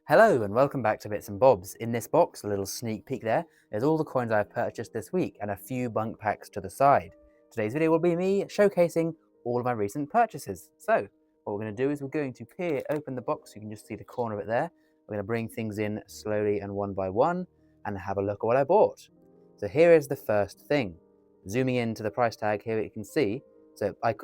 Hello and welcome back to Bits and Bobs. In this box, a little sneak peek there's all the coins I've purchased this week and a few bunk packs to the side. Today's video will be me showcasing all of my recent purchases. So, what we're going to do is we're going to open the box, you can just see the corner of it there. We're going to bring things in slowly and one by one and have a look at what I bought. So here is the first thing. Zooming into the price tag here you can see, so I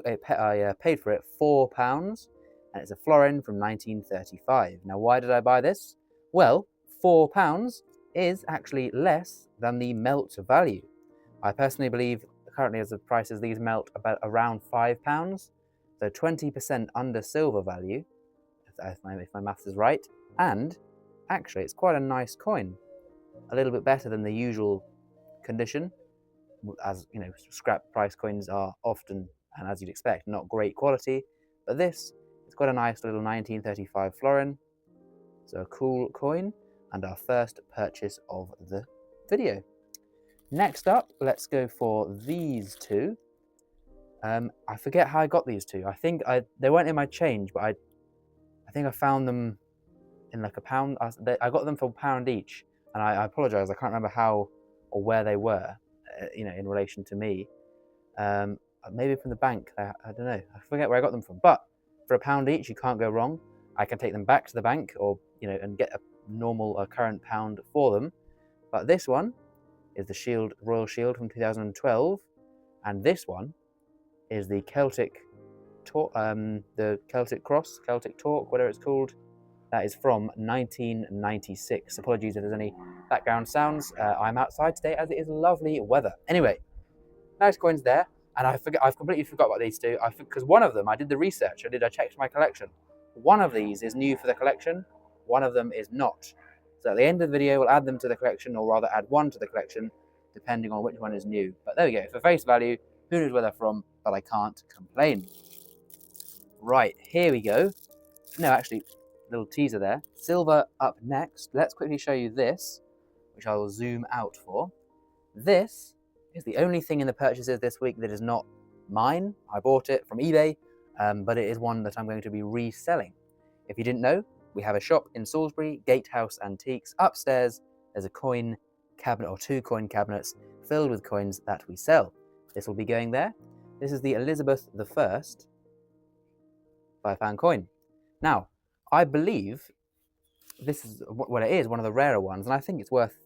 paid for it £4. And it's a florin from 1935. Now, why did I buy this? Well, £4 is actually less than the melt value. I personally believe currently as the prices these melt about around £5, so 20% under silver value, if my maths is right. And actually, it's quite a nice coin, a little bit better than the usual condition, as you know, scrap price coins are often, and as you'd expect, not great quality. But this, it's got a nice little 1935 florin, so a cool coin, and our first purchase of the video. Next up, let's go for these two. I forget how I got these two. I think they weren't in my change, but I think I found them in like a pound. I got them for £1 each, and I apologise, I can't remember how or where they were, in relation to me. Maybe from the bank. I don't know. I forget where I got them from. But for £1 each, you can't go wrong. I can take them back to the bank, or and get a normal current pound for them. But this one is the Royal Shield from 2012, and this one is the Celtic Cross, Celtic Talk, whatever it's called. That is from 1996. Apologies if there's any background sounds. I'm outside today as it is lovely weather. Anyway, nice coins there. And I've completely forgot about these two. Because one of them, I did the research. I checked my collection. One of these is new for the collection. One of them is not. So at the end of the video, we'll add them to the collection, or rather add one to the collection, depending on which one is new. But there we go. For face value, who knows where they're from, but I can't complain. Right, here we go. No, actually, little teaser there. Silver up next. Let's quickly show you this, which I will zoom out for. This is the only thing in the purchases this week that is not mine. I bought it from eBay, but it is one that I'm going to be reselling. If you didn't know, we have a shop in Salisbury, Gatehouse Antiques. Upstairs, there's a coin cabinet, or two coin cabinets filled with coins that we sell. This will be going there. This is the Elizabeth I £5 coin. Now, I believe this is what it is, one of the rarer ones, and I think it's worth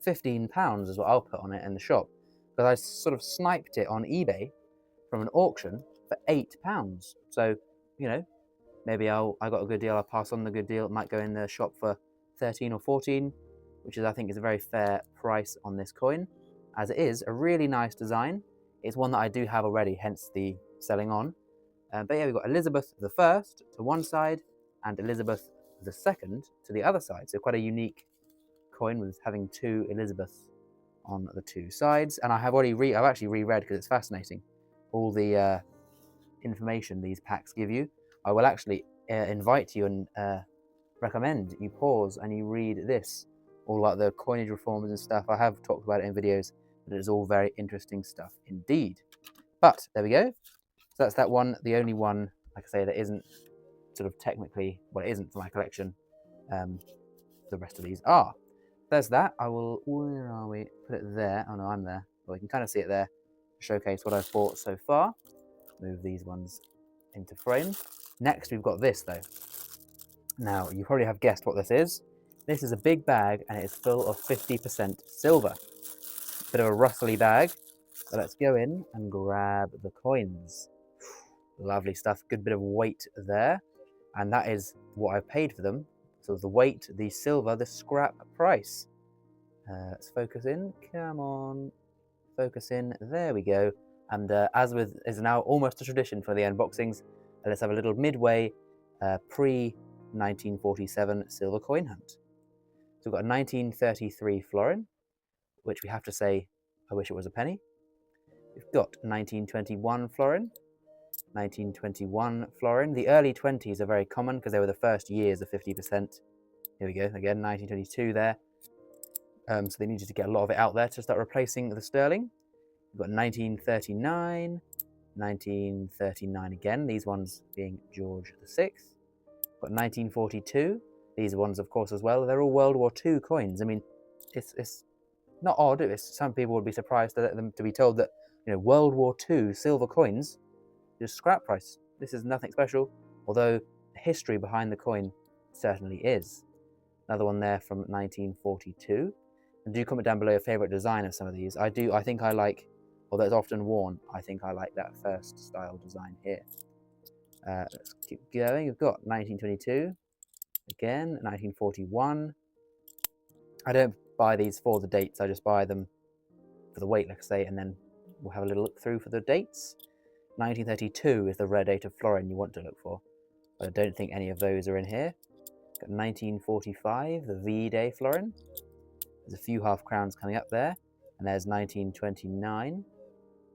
£15 is what I'll put on it in the shop. Because I sort of sniped it on eBay from an auction for £8. So, maybe I got a good deal, I'll pass on the good deal. It might go in the shop for 13 or 14, which I think is a very fair price on this coin, as it is a really nice design. It's one that I do have already, hence the selling on. But yeah, we've got Elizabeth I to one side and Elizabeth II to the other side. So quite a unique coin with having two Elizabeths on the two sides. And I've actually reread, because it's fascinating, all the information these packs give you. I will actually invite you and recommend you pause and you read this, all about the coinage reforms and stuff. I have talked about it in videos, but it is all very interesting stuff indeed. But there we go. So that's that one, the only one, like I say, that isn't sort of technically, well, it isn't for my collection. The rest of these are. There's that. Where are we? Put it there. Oh no, I'm there. Well, you can kind of see it there. Showcase what I've bought so far. Move these ones into frame. Next, we've got this though. Now, you probably have guessed what this is. This is a big bag, and it is full of 50% silver. Bit of a rustly bag. So let's go in and grab the coins. Lovely stuff. Good bit of weight there. And that is what I've paid for them. So the weight, the silver, the scrap price. Let's focus in. Come on. Focus in. There we go. And as is now almost a tradition for the unboxings, let's have a little midway pre-1947 silver coin hunt. So we've got a 1933 florin, which we have to say, I wish it was a penny. We've got 1921 florin. 1921 florin. The early 20s are very common because they were the first years of 50%. Here we go, again, 1922 there. So they needed to get a lot of it out there to start replacing the sterling. We've got 1939, 1939 again, these ones being George VI. We've got 1942, These ones, of course, as well. They're all World War II coins. I mean, it's not odd. Some people would be surprised to be told that, World War II silver coins is scrap price. This is nothing special, although the history behind the coin certainly is. Another one there from 1942. And do comment down below your favourite design of some of these. I think I like, although it's often worn, I think I like that first style design here. Let's keep going. We've got 1922, again, 1941. I don't buy these for the dates, I just buy them for the weight, like I say, and then we'll have a little look through for the dates. 1932 is the rare date of florin you want to look for, but I don't think any of those are in here. Got 1945, the V-Day florin. There's a few half crowns coming up there, and there's 1929,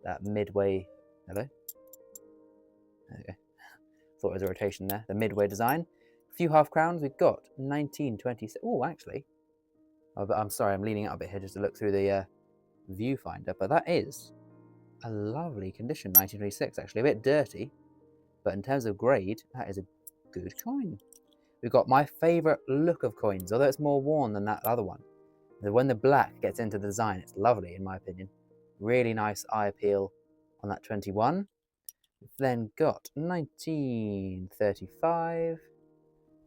that midway, hello? There we go. Thought it was a rotation there, the midway design. A few half crowns, we've got 1926, oh actually, I'm sorry, I'm leaning out a bit here just to look through the viewfinder, but that is a lovely condition, 1926 actually, a bit dirty, but in terms of grade, that is a good coin. We've got my favourite look of coins, although it's more worn than that other one. When the black gets into the design, it's lovely in my opinion. Really nice eye appeal on that 21. We've then got 1935,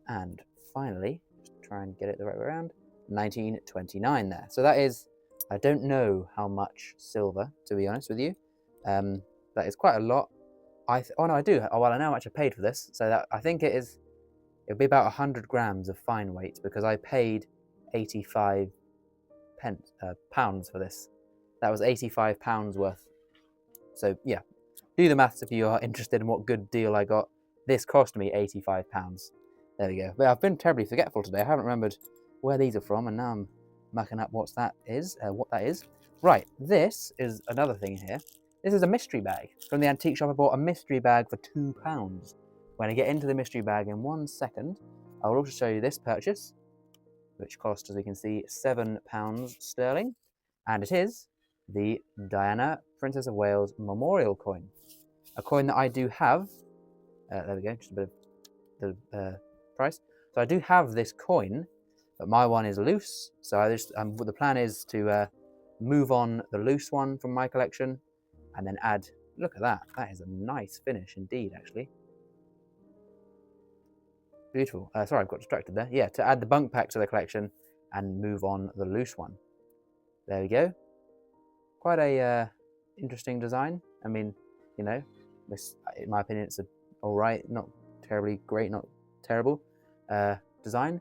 and finally, just try and get it the right way around, 1929 there. So that is, I don't know how much silver, to be honest with you. That is quite a lot. Oh no, I do. Oh well, I know how much I paid for this. So that I think it'll be about 100 grams of fine weight, because I paid 85 pounds for this. That was 85 pounds worth. So yeah, do the maths if you are interested in what good deal I got. This cost me 85 pounds. There we go. But I've been terribly forgetful today. I haven't remembered where these are from, and now I'm mucking up what that is. Right, this is another thing here. This is a mystery bag. From the antique shop, I bought a mystery bag for £2. When I get into the mystery bag in 1 second, I will also show you this purchase, which cost, as we can see, £7 sterling. And it is the Diana, Princess of Wales memorial coin. A coin that I do have. There we go, just a bit of the price. So I do have this coin, but my one is loose. So the plan is to move on the loose one from my collection and then add, look at that. That is a nice finish indeed, actually. Beautiful. Sorry, I've got distracted there. Yeah, to add the bunk pack to the collection and move on the loose one. There we go. Quite a interesting design. I mean, in my opinion, it's all right, not terribly great, not terrible design.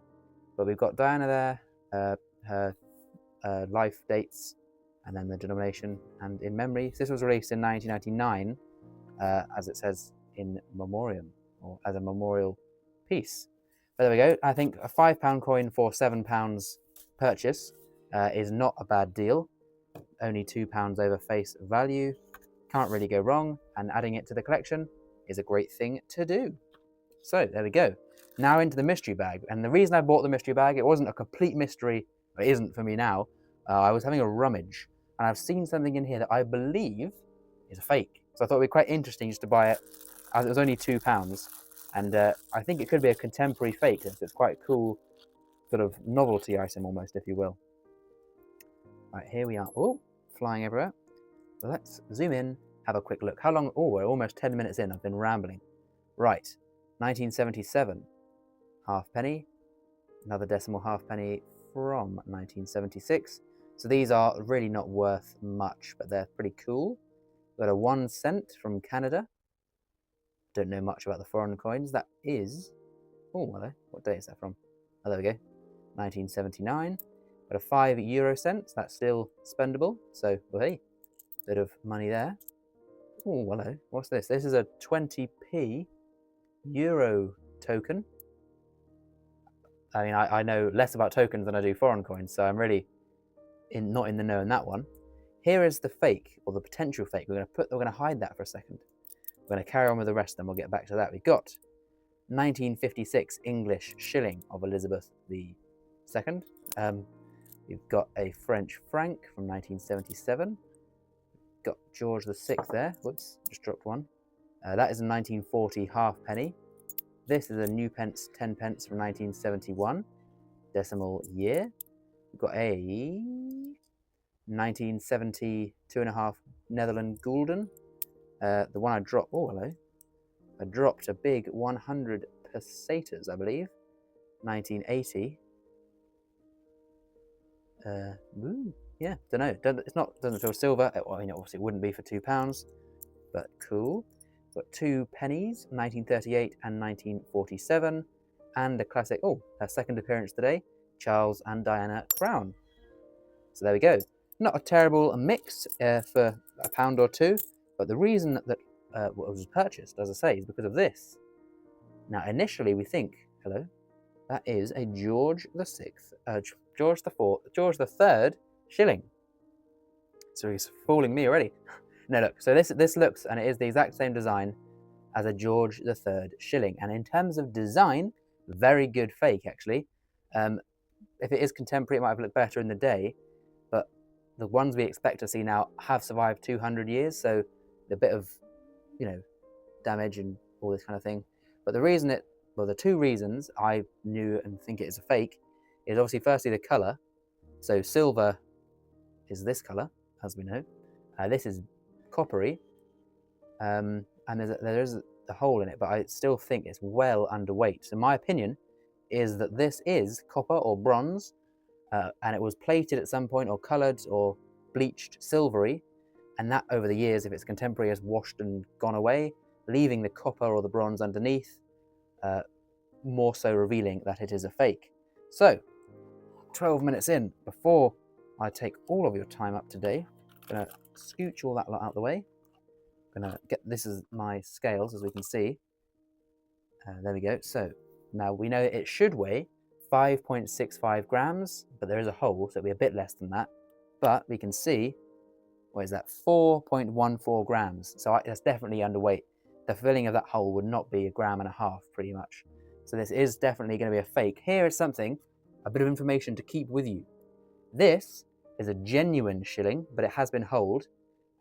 But we've got Diana there, her life dates, and then the denomination and in memory. This was released in 1999, as it says in memoriam, or as a memorial piece. But there we go. I think a £5 coin for £7 purchase is not a bad deal. Only £2 over face value. Can't really go wrong, and adding it to the collection is a great thing to do. So there we go. Now into the mystery bag. And the reason I bought the mystery bag, it wasn't a complete mystery, or it isn't for me now. I was having a rummage, and I've seen something in here that I believe is a fake. So I thought it'd be quite interesting just to buy it, as it was only £2. And I think it could be a contemporary fake. It's quite a cool sort of novelty item almost, if you will. Right, here we are. Oh, flying everywhere. Let's zoom in, have a quick look. How long? Oh, we're almost 10 minutes in. I've been rambling. Right, 1977, halfpenny. Another decimal halfpenny from 1976. So these are really not worth much, but they're pretty cool. We've got a 1 cent from Canada. Don't know much about the foreign coins. That is, oh, hello. What date is that from? Oh, there we go. 1979. Got a 5 euro cent. That's still spendable. So, well, hey, bit of money there. Oh, hello. What's this? This is a 20p euro token. I mean, I know less about tokens than I do foreign coins, so I'm really not in the know in that one. Here is the fake, or the potential fake. We're going to hide that for a second. We're going to carry on with the rest, then we'll get back to that. We've got 1956 English shilling of Elizabeth II. We've got a French franc from 1977. Got George VI there. Whoops, just dropped one. That is a 1940 halfpenny. This is a new pence, 10 pence from 1971, decimal year. We've got a 1970 2.5 Netherlands gulden. The one I dropped, oh hello, I dropped a big 100 pesetas, I believe, 1980. Yeah, don't know. Doesn't feel silver. I mean, obviously it wouldn't be for £2, but cool. Got 2 pennies, 1938 and 1947, and a classic. Oh, her second appearance today, Charles and Diana Crown. So there we go. Not a terrible mix for £1 or £2, but the reason that what was purchased, as I say, is because of this. Now, initially we think, hello, that is a George VI, George IV, George III shilling. So he's fooling me already. No, look, so this looks, and it is the exact same design as a George III shilling. And in terms of design, very good fake, actually. If it is contemporary, it might have looked better in the day, but the ones we expect to see now have survived 200 years, so a bit of, damage and all this kind of thing. But the reason the two reasons I knew and think it is a fake is obviously firstly the colour. So silver is this colour, as we know. This is coppery, and there is a hole in it, but I still think it's well underweight. So my opinion is that this is copper or bronze, and it was plated at some point or coloured or bleached silvery, and that over the years, if it's contemporary, has washed and gone away, leaving the copper or the bronze underneath, more so revealing that it is a fake. So 12 minutes in, before I take all of your time up today, I'm going to scooch all that lot out of the way. I'm going to get, this is my scales, as we can see. There we go. So now we know it should weigh 5.65 grams, but there is a hole, so it'll be a bit less than that. But we can see, what is that, 4.14 grams. So that's definitely underweight. The filling of that hole would not be 1.5 grams, pretty much. So this is definitely going to be a fake. Here is something, a bit of information to keep with you. This is a genuine shilling, but it has been holed.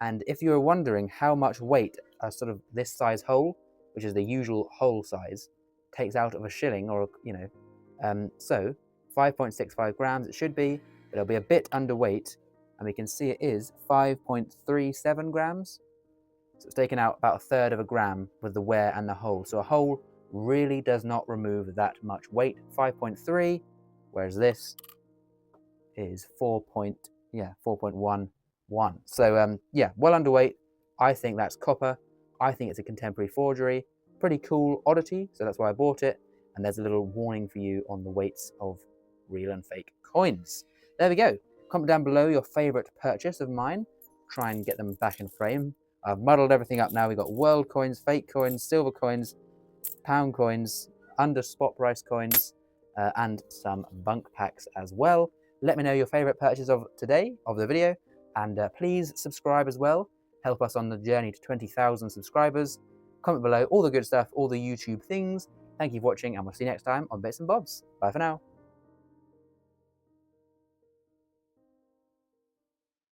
And if you were wondering how much weight a sort of this size hole, which is the usual hole size, takes out of a shilling, or, so 5.65 grams it should be, but it'll be a bit underweight. And we can see it is 5.37 grams. So it's taken out about 1/3 of a gram with the wear and the hole. So a hole really does not remove that much weight, 5.3, whereas this is 4.11. So yeah, well underweight. I think that's copper. I think it's a contemporary forgery. Pretty cool oddity, so that's why I bought it. And there's a little warning for you on the weights of real and fake coins. There we go. Comment down below your favorite purchase of mine. Try and get them back in frame. I've muddled everything up now. We've got world coins, fake coins, silver coins, pound coins, under spot price coins, and some bunk packs as well. Let me know your favorite purchase of today, of the video, and please subscribe as well. Help us on the journey to 20,000 subscribers. Comment below all the good stuff, all the YouTube things. Thank you for watching, and we'll see you next time on Bits and Bobs. Bye for now.